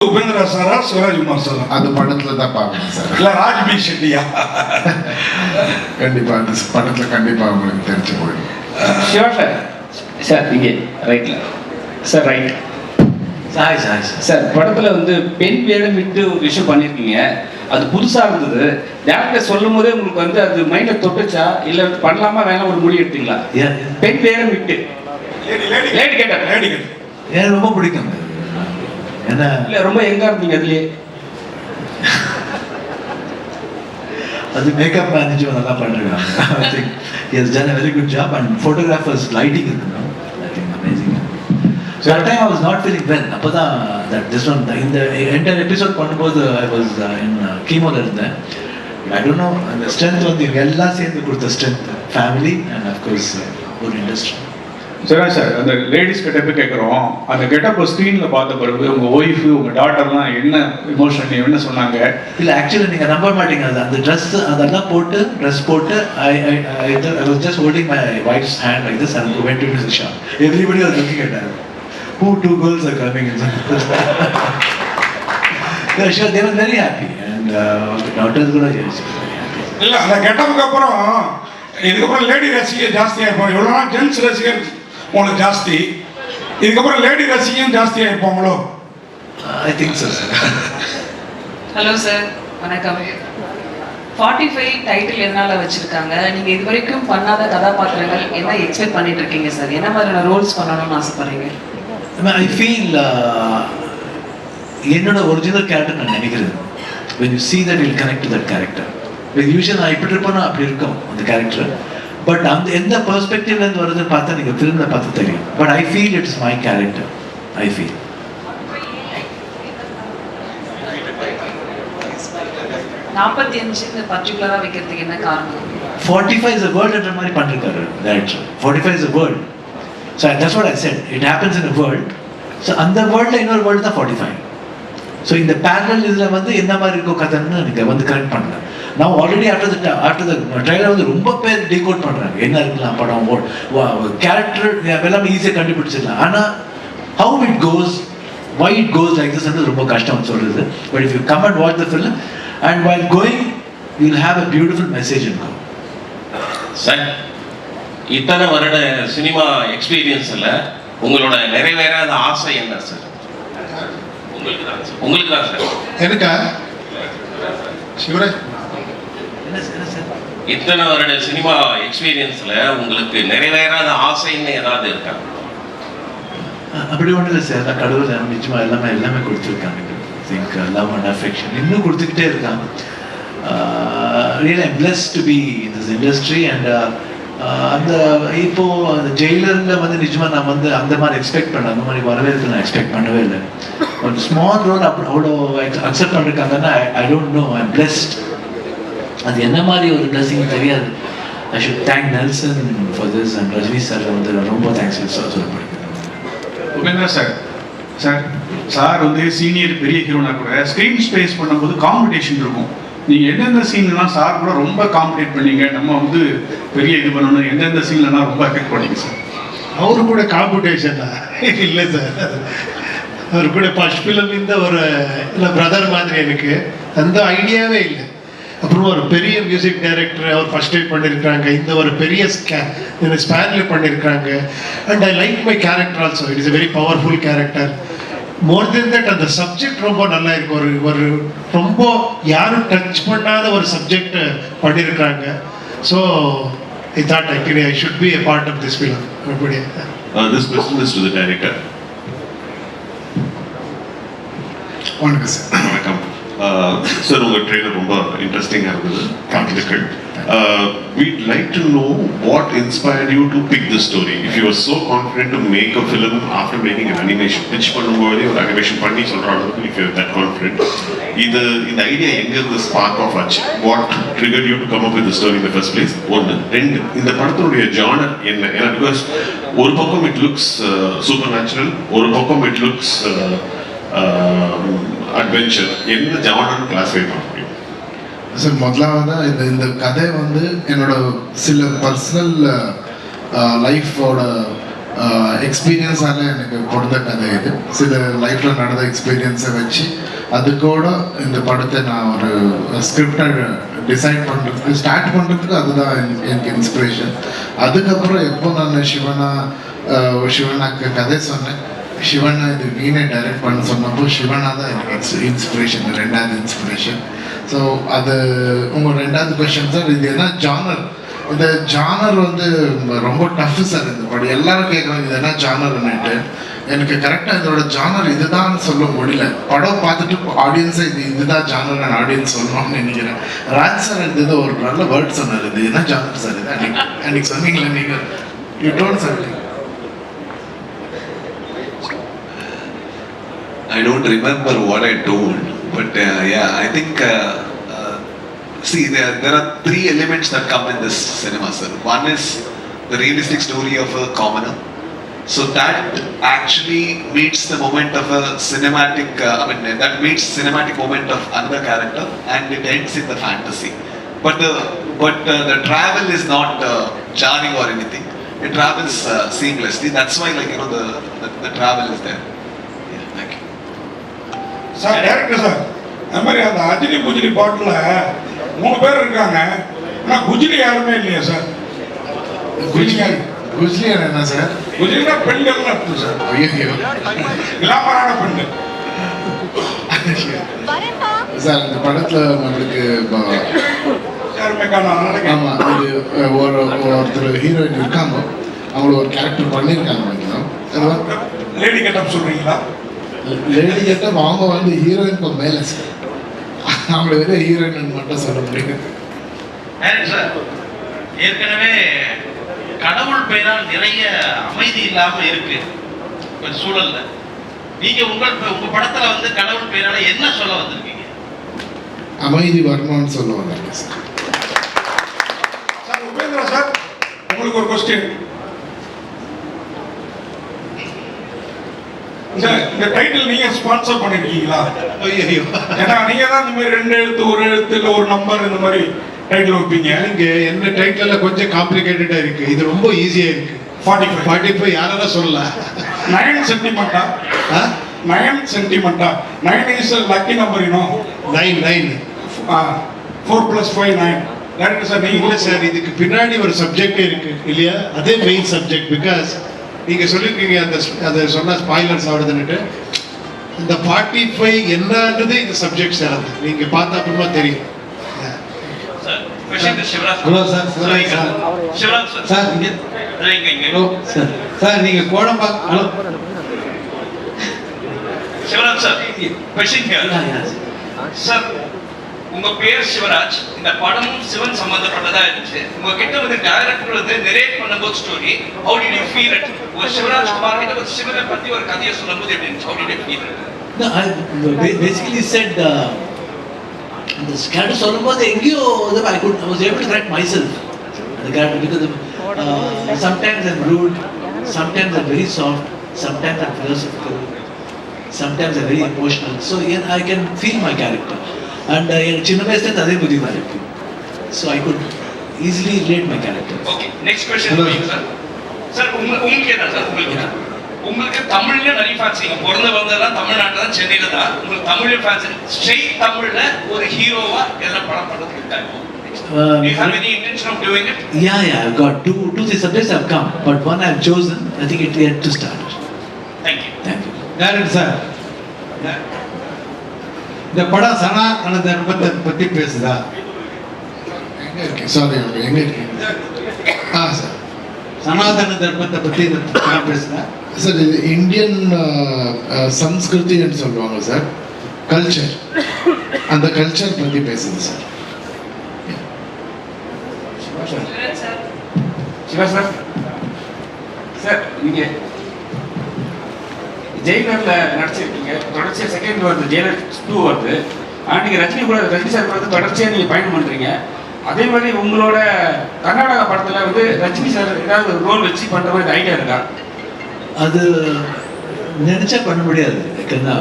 உபேந்திரா சாரா சிவராஜ்குமார் சாரா? அது படத்துல தான் பார்க்கணும் சார். இல்ல ராஜ்பி ஷெட்டியா? கண்டிப்பா அந்த படத்துல கண்டிப்பா உங்களுக்கு தெரிஞ்சு போயிடும். Sure sir. சார் இங்கே ரைட்ல sir, right Sai Sai sir. படத்தில் வந்து பெண் வேடம் விட்டு ஒரு விஷயம் பண்ணியிருக்கீங்க, அது புதுசாக இருந்தது. டேரக்டர் சொல்லும் போதே உங்களுக்கு வந்து அது மைண்டில் தொட்டுச்சா இல்லை பண்ணலாமா வேணாம் ஒரு முடிவு எடுத்தீங்களா? பெண் வேடம் விட்டு லேடி கேட்டேன். லேடி கேட்டேன் எனக்கு ரொம்ப பிடிக்கும். என்ன இல்லை ரொம்ப எங்கே இருந்தீங்க அதுலேயே? அது மேக்கப் மேனேஜர் நல்லா பண்ணிருக்காங்க. I think he has done a very good job and photographers lighting இருக்கணும். I think amazing. So that time I was not feeling well. அப்பதான் that this one இந்த entire episode பண்ணும்போது I was in chemo ல இருந்தேன். I don't know the strength வந்து இவங்க எல்லாம் சேர்ந்து கொடுத்த strength, family and of course ஒரு industry. சரி சார், அந்த லேடிஸ் கிட்ட போய் கேட்குறோம், அந்த கெட்டப் ஸ்க்ரீனில் பார்த்த பிறகு உங்கள் ஒய்ஃபு உங்கள் டாட்டர்லாம் என்ன இமோஷன் என்ன சொன்னாங்க? இல்லை ஆக்சுவலி நீங்கள் நம்ப மாட்டீங்க, அது அந்த ட்ரெஸ் அதெல்லாம் போட்டு ட்ரெஸ் போட்டு I was just holding my wife's hand like this and went into the shop. Everybody was looking at her. Who two girls are coming in? Sure, they were very happy and the daughters கூட very happy. இல்ல அந்த கெட்டப்புக்கு அப்புறம் இதுக்கப்புறம் lady ரசிகர் ஜாஸ்தியாக இருப்பாங்க. எவ்வளோ நாள் ஜென்ஸ் ரசிகர் உங்களுக்கு ஜாஸ்தி, இதுக்கப்புறம் லேடி ரசிகரும் ஜாஸ்தியாக இருப்பாங்களோ? I think so, sir. Hello sir, வணக்கம். 45 டைட்டில் எதனால வச்சிருக்காங்க? நீங்க இது வரைக்கும் பண்ணாத கதாபாத்திரங்கள் என்ன எக்ஸ்பெக்ட் பண்ணிட்டு இருக்கீங்க சார்? என்ன மாதிரியான ரோல்ஸ் பண்ணணும்னு ஆசைப்படுறீங்க? I feel என்னோட ஒரிஜினல் கேரக்டர் நான் நினைக்கிறேன். When you see that, you'll connect to that character. Usual நான் இப்படி இருப்பேன்னா அப்படி இருக்கும் அந்த கேரக்டர். பட் அந்த எந்த பெர்ஸ்பெக்டிவ்லேருந்து வருதுன்னு பார்த்தா நீங்கள் ஃபிலிமில் பார்த்து தெரியும். But I feel it's my character. I feel 45 பர்டிகுலரா வைக்கிறதுக்கு என்ன காரணம்? 45 is a word என்ற மாதிரி பண்ணிருக்காரு director. 45 is a word. So that's what I said. It happens in a world. So அந்த வேர்ல்டில் இன்னொரு வேர்ல்டு தான் 45. ஸோ இந்த பேரல் இதில் வந்து என்ன மாதிரி இருக்கும் கதைன்னு எனக்கு வந்து கரெக்ட் பண்ணல. நான் ஆல்ரெடி ஆஃப்டர் த ட்ரைலர் வந்து ரொம்ப பேர் டீகோட் பண்ணுறாங்க, என்ன இருக்கலாம் படம் கேரக்டர் எல்லாமே ஈஸியாக கண்டுபிடிச்சிடலாம். ஆனால் how it goes, why it goes like this வந்து ரொம்ப கஷ்டம் சொல்கிறது. But if you come and watch the film and while going you will have a beautiful message இருக்கும். சார், இத்தனை வருட சினிமா எக்ஸ்பீரியன்ஸில் உங்களோட நிறைவேறாத ஆசை என்ன சார்? உங்களுக்கு தான் சார். எனக்கா சிவராஜ்? இத்தனை வருட சினிமா எக்ஸ்பீரியன்ஸ்ல உங்களுக்கு நிறைவேறாத ஆசைன்னு ஏதாவது இருக்கா? அப்படி ஒன்றும் இல்லை சார். நான் கடவுள் நிச்சயமா எல்லாமே கொடுத்துருக்காங்க. திங்க் லவ் அண்ட் அஃபெக்ஷன் இன்னும் கொடுத்துக்கிட்டே இருக்காங்க. Really I'm blessed to be in this industry. And அந்த இப்போ அந்த ஜெயிலரில் வந்து நிஜமாக நான் வந்து அந்த மாதிரி எக்ஸ்பெக்ட் பண்ணேன். அந்த மாதிரி வரவேற்பு நான் எக்ஸ்பெக்ட் பண்ணவே இல்லை. ஒரு ஸ்மால் ரோல் அவ்வளோ அக்செப்ட் பண்ணிருக்காங்கன்னா I don't know, I am blessed. அது என்ன மாதிரி ஒரு பிளஸிங் தெரியாது. I should thank Nelson for this and Rajini sir வந்து ரொம்ப தேங்க்ஸ் சொல்லப்படுகிறேன். உபேந்திரா சார், சார் வந்து சீனியர் பெரிய ஹீரோனா கூட ஸ்க்ரீன் ஸ்பேஸ் பண்ணும்போது காம்படிஷன் இருக்கும். நீங்கள் எந்தெந்த சீன்லாம் சார் கூட ரொம்ப காம்படிட் பண்ணீங்க, நம்ம வந்து பெரிய இது பண்ணணும், எந்தெந்த சீன்லாம் ரொம்ப எஃபெக்ட் பண்ணீங்க சார்? அவரு கூட காம்படிஷன் இல்லை சார். அவர் கூட ஃபர்ஸ்ட் ஃபிலிம் இந்த ஒரு இல்லை பிரதர் மாதிரி எனக்கு அந்த ஐடியாவே இல்லை. அப்புறம் ஒரு பெரிய மியூசிக் டைரக்டர் அவர் ஃபர்ஸ்ட் டைம் பண்ணியிருக்காங்க. இந்த ஒரு பெரிய ஸ்பேனில் பண்ணியிருக்காங்க. And I like my character also. It is a very powerful character. More then that அந்த சப்ஜெக்ட் ரொம்ப நல்லா இருக்கு. ஒரு ரொம்ப யாரும் டச் பண்ணாத ஒரு சப்ஜெக்ட் பண்ணியிருக்காங்க. So I thought actually I should be a part of this film. This question is to the director. வணக்கம் சார். வணக்கம் சார். உங்கள் ட்ரெய்லர் ரொம்ப இன்ட்ரெஸ்டிங்காக இருந்தது, practical. We'd like to know what inspired you to pick this story. If you were so confident to make a film after making an animation, pitch பண்ணும்போதே ஒரு animation பண்ணி சொல்கிற அளவுக்கு if you're that confident, இந்த idea எங்கேருந்து spark of ஆச்சு? What triggered you to come up with the story in the first place? ஒன்று. ரெண்டு, இந்த படத்தினுடைய ஜானர் என்ன? ஏன்னா பிகாஸ் ஒரு பக்கம் இட் லுக்ஸ் சூப்பர் நேச்சுரல், ஒரு பக்கம் இட் லுக்ஸ் அட்வென்ச்சர். என்ன ஜானர்னு கிளாஸிஃபை பண்ண முடியும் சார்? முதலாவது இந்த கதை வந்து என்னோட சில பர்சனல் லைஃபோட எக்ஸ்பீரியன்ஸால் எனக்கு பொருந்த கதை இது. சில லைஃப்பில் நடந்த எக்ஸ்பீரியன்ஸை வச்சு அது கூட இந்த படத்தை நான் ஒரு ஸ்கிரிப்டை டிசைட் பண்ணுறதுக்கு ஸ்டார்ட் பண்ணுறதுக்கு அதுதான் எனக்கு இன்ஸ்பிரேஷன். அதுக்கப்புறம் எப்போ நான் சிவனாக்கு கதை சொன்னேன், சிவனா இது வீணை டைரக்ட் பண்ண சொன்னப்போ சிவனா தான் எனக்கு இன்ஸ்பிரேஷன், ரெண்டாவது இன்ஸ்பிரேஷன். ஸோ அது உங்கள் ரெண்டாவது கொஸ்டின் சார், இது என்ன ஜானர்? இந்த ஜானர் வந்து ரொம்ப டஃப் சார். இந்த படம் எல்லாரும் கேட்குறாங்க இது என்ன ஜானர்னுட்டு. எனக்கு கரெக்டாக இதோட ஜானர் இதுதான் சொல்ல முடியல. படம் பார்த்துட்டு ஆடியன்ஸை இதுதான் ஜானர் ஆடியன்ஸ் சொல்லணும்னு நினைக்கிறேன். ராஜ் சார் இது ஒரு நல்ல வேர்ட் சொன்னார், இது என்ன ஜானர் சார் இது அன்னைக்கு சொன்னீங்களே நீங்கள், you don't something. I don't remember what I told, but yeah, I think see there are three elements that come in this cinema, sir. One is the realistic story of a commoner, so that actually meets the moment of a cinematic. That meets cinematic moment of another character, and it ends in the fantasy. But the travel is not jarring or anything. It travels seamlessly. That's why, like, you know, the travel is there. Yeah, thank you. Sir director sir, அது மாதிரி அந்த அஜினி குஜிலி பாட்டில் 3 பேர் இருக்காங்க, ஆனால் குஜிலி யாருமே இல்லையா sir? குஜ்லி என்ன sir? குஜிலினா பெண்கள்னு அர்த்தம் சார். ஐயோ கிளாமரான பெண்கள் சார். இந்த படத்தில் நம்மளுக்கு யாருமே காணோம். ஆமாம், இது ஒருத்தர் ஹீரோயின் இருக்காங்க, அவங்கள ஒரு கேரக்டர் பண்ணியிருக்காங்க. லேடி கெட்டப் சொல்கிறீங்களா? லேடி கெட்டப் அவங்க வந்து ஹீரோயினுக்கு மேலே சார், அவங்கள வேற ஹீரோயின் மட்டும் சொல்ல முடியும். சார், ஏற்கனவே கடவுள் பெயரால் நிறைய அமைதி இல்லாம இருக்கு ஒரு சூழல்ல. நீங்க உங்க படத்துல வந்து கடவுள் பெயரால என்ன சொல்ல வந்திருக்கீங்க? அமைதி வரணும்னு சொல்ல வந்திருக்கேன் சார். சார் உபேந்திரா சார், உங்களுக்கு ஒரு கொஸ்டின் சார். இந்த டைட்டில் நீங்க ஸ்பான்சர் பண்ணிருக்கீங்களா? ஐயோ, ஏன்னா நீங்க தான் இந்த மாதிரி 2 எழுத்து 1 எழுத்து இல்லை ஒரு நம்பர் இந்த மாதிரி டைட்டில் வைப்பீங்க. இங்க என்ன டைட்டில் கொஞ்சம் காம்ப்ளிகேட்டடா இருக்கு, இது ரொம்ப ஈஸியா இருக்கு. 45 யாரெல்லாம் சொல்லலாம். 9 சென்டிமெண்டா? 9 சென்டிமெண்டா? 9 is lucky number, you know. 9 4 + 5 9. Director sir, நீங்க இல்லை சார், இதுக்கு பின்னாடி ஒரு சப்ஜெக்டே இருக்கு இல்லையா? அதே மெயின் சப்ஜெக்ட். பிகாஸ் நீங்க சொல்லியிருக்கீங்க அதை சொன்னா ஸ்பாய்லர்ஸ் ஆகுதுன்னுட்டு. இந்த 45 என்னன்றது இந்த சப்ஜெக்ட் சார், அது நீங்க பார்த்தா அப்புறமா தெரியும். Hello sir, Shivraj sir, hello sir. Sir நீங்க Kodambakkam. Hello Sivaraj sir, question here sir. உங்க பேர் சிவராஜ், இந்த படமும் சிவன் சம்பந்தப்பட்டதா இருந்துச்சு. உங்ககிட்ட வந்து டைரக்டர் வந்து நரேட் பண்ணும்போது story, how did you feel it? ஒரு சிவராஜ் குமார் கிட்ட ஒரு சிவனை பத்தி ஒரு கதையை சொல்லும்போது எப்படி இருந்துச்சு? How did you feel it? No, I basically said the character சொல்லும்போது எங்கேயோ I was able to correct myself the character, because sometimes I'm rude, sometimes I'm very soft, sometimes I'm philosophical, sometimes I'm very emotional. So yeah, I can feel my character. And சின்ன வயசுல அதே புத்தி தான் இருக்கு. So I could easily relate my character. Okay, next question for you sir. Sir உங்களுக்கு என்ன sir? உங்களுக்கு தமிழ்ல நிறைய ஃபேன்ஸ், நீங்க பிறந்த வந்ததெல்லாம் தமிழ்நாட்டில் தான், சென்னையில தான். உங்களுக்கு தமிழ்ல ஃபேன்ஸ், ஸ்ட்ரெயிட் தமிழ்ல ஒரு ஹீரோவா எல்லாம் படம் பண்றதுக்கு இருக்காங்க. Do you have any intention of doing it? Yeah, I've got two, three subjects have come, but one I've chosen. I think it yet to start. Thank you. Director sir, இந்த படம் சனாதன தர்மத்தை பத்தி பேசுதா? எங்கே இருக்கு? சாரி, எங்கே இருக்கு? Sir, சனாதன தர்மத்தை பத்தி இந்த படம் பேசுதா? சார் இது இந்தியன் சம்ஸ்கிருதின்னு சொல்லுவாங்க சார், கல்ச்சர். அந்த கல்ச்சர் பற்றி பேசுது சார். சிவா சார், சார் நீங்க ஜெயிலர்ல நடிச்சிருக்கீங்க, தொடர்ச்சியாக செகண்ட் வருது, ஜெயிலர் 2 வருது. ஆனால் நீங்கள் ரஜினி சார் கூட தொடர்ச்சியாக நீங்கள் பயணம் பண்ணுறீங்க. அதே மாதிரி உங்களோட கர்நாடகா படத்தில் வந்து ரஜினி சார் ஏதாவது ஒரு ரோல் வச்சு பண்ணுற மாதிரி ஐடியா இருக்கா? அது நினைச்சா பண்ண முடியாது.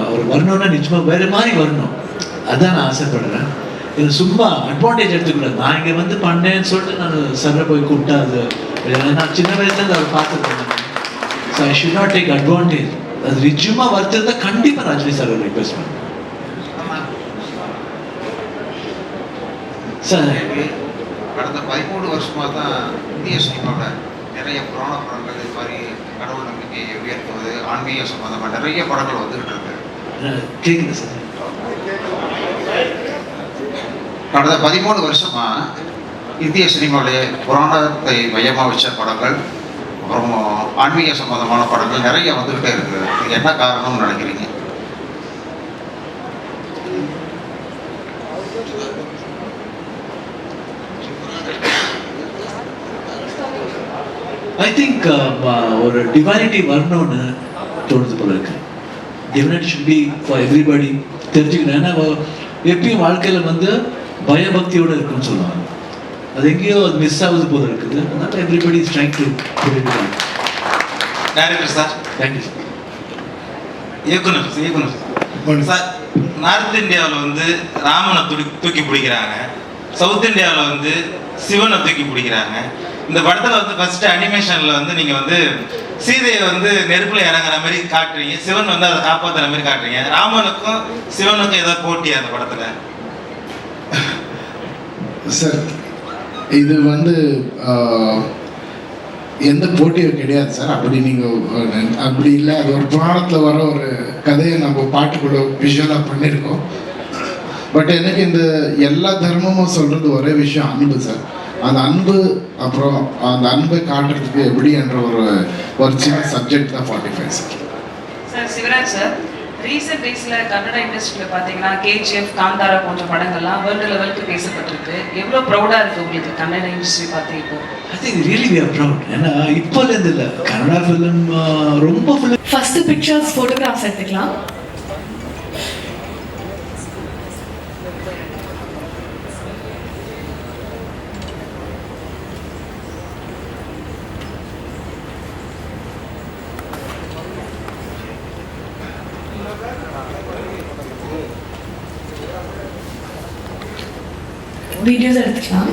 அவர் வரணும்னா நிச்சயமா வேற மாதிரி வரணும், அதான் நான் ஆசைப்படுறேன். இது சும்மா அட்வான்டேஜ் எடுத்துக்கூடாது. நான் இங்கே வந்து பண்ணேன்னு சொல்லிட்டு நான் சர்ரை போய் கூப்பிட்டா அது நான் சின்ன வயசுலேருந்து அவர் பார்த்துருக்கேன். So I should not take advantage. அது நிச்சயமாக வருத்தத்தை கண்டிப்பாக ரஜினி சார் ரிக்வெஸ்ட் பண்ணுறேன் சார். கடந்த 13 வருஷமாக தான் இந்திய சினிமாவில் நிறைய புராண படங்கள் இது மாதிரி கடவுள் நம்பிக்கையை உயர்த்துவது ஆன்மீக சம்பந்தமாக நிறைய படங்கள் வந்துகிட்டு இருக்கு. கேட்குது சார். கடந்த 13 வருஷமா இந்திய சினிமாவிலே புராணத்தை மையமாக வச்ச படங்கள் அப்புறம் ஆன்மீக சம்பந்தமான படங்கள் நிறைய வந்துகிட்டே இருக்கு. இது என்ன காரணம்னு நினைக்கிறீங்க? ஐ திங்க் ஒரு டிவைனிட்டி வரணும்னு தோணுது போல இருக்கு. Divinity should be for everybody தெரிஞ்சுக்கணும். ஏன்னா எப்பயும் வாழ்க்கையில் வந்து பயபக்தியோடு இருக்குன்னு சொல்லுவாங்க. அது எங்கேயோ அது மிஸ் ஆகுது போல இருக்குது. அதனால everybody is trying to director sir. Thank you sir. இயக்குனர் சார், நார்த் இந்தியாவில் வந்து ராமனை தூக்கி பிடிக்கிறாங்க, சவுத் இந்தியாவில் வந்து சிவனை தூக்கி பிடிக்கிறாங்க. இந்த படத்தில் வந்து ஃபர்ஸ்ட் அனிமேஷனில் வந்து நீங்கள் வந்து சீதையை வந்து நெருப்புல இறங்குற மாதிரி காட்டுறீங்க, சிவன் வந்து அதை காப்பாற்றுற மாதிரி காட்டுறீங்க. ராமனுக்கும் சிவனுக்கும் ஏதாவது போட்டியா அந்த படத்தில்? சார் இது வந்து எந்த போட்டியும் கிடையாது சார். அப்படி நீங்கள் அப்படி இல்லை, அது ஒரு புராணத்தில் வர ஒரு கதையை நம்ம பாட்டுக்குள்ள விஷுவலாக பண்ணியிருக்கோம். பட் எனக்கு இந்த எல்லா தர்மமும் சொல்கிறது ஒரே விஷயம், அன்பு சார். அந்த அன்பு அப்புறம் அந்த அன்பை காட்டுறதுக்கு எப்படி என்ற ஒரு சின்ன சப்ஜெக்ட் தான் 45 sir. Sir Shivraj sir, recent டேஸில் கன்னட இண்டஸ்ட்ரியில் பார்த்தீங்கன்னா கேஜிஎஃப், காந்தாரா போன்ற படங்கள்லாம் வேர்ல்டு லெவலுக்கு பேசப்பட்டிருக்கு. எவ்வளோ ப்ரௌடாக இருக்குது உங்களுக்கு கன்னட இண்டஸ்ட்ரி பார்த்து இப்போ? I think really we are proud. ஏன்னா இப்போலேருந்து இல்லை, கன்னடா ஃபிலிம் ரொம்ப ஃபிலிம். ஃபர்ஸ்ட் பிக்சர்ஸ் ஃபோட்டோகிராஃப்ஸ் எடுத்துக்கலாம். வீடியோஸ் எடுத்துக்கலாம்.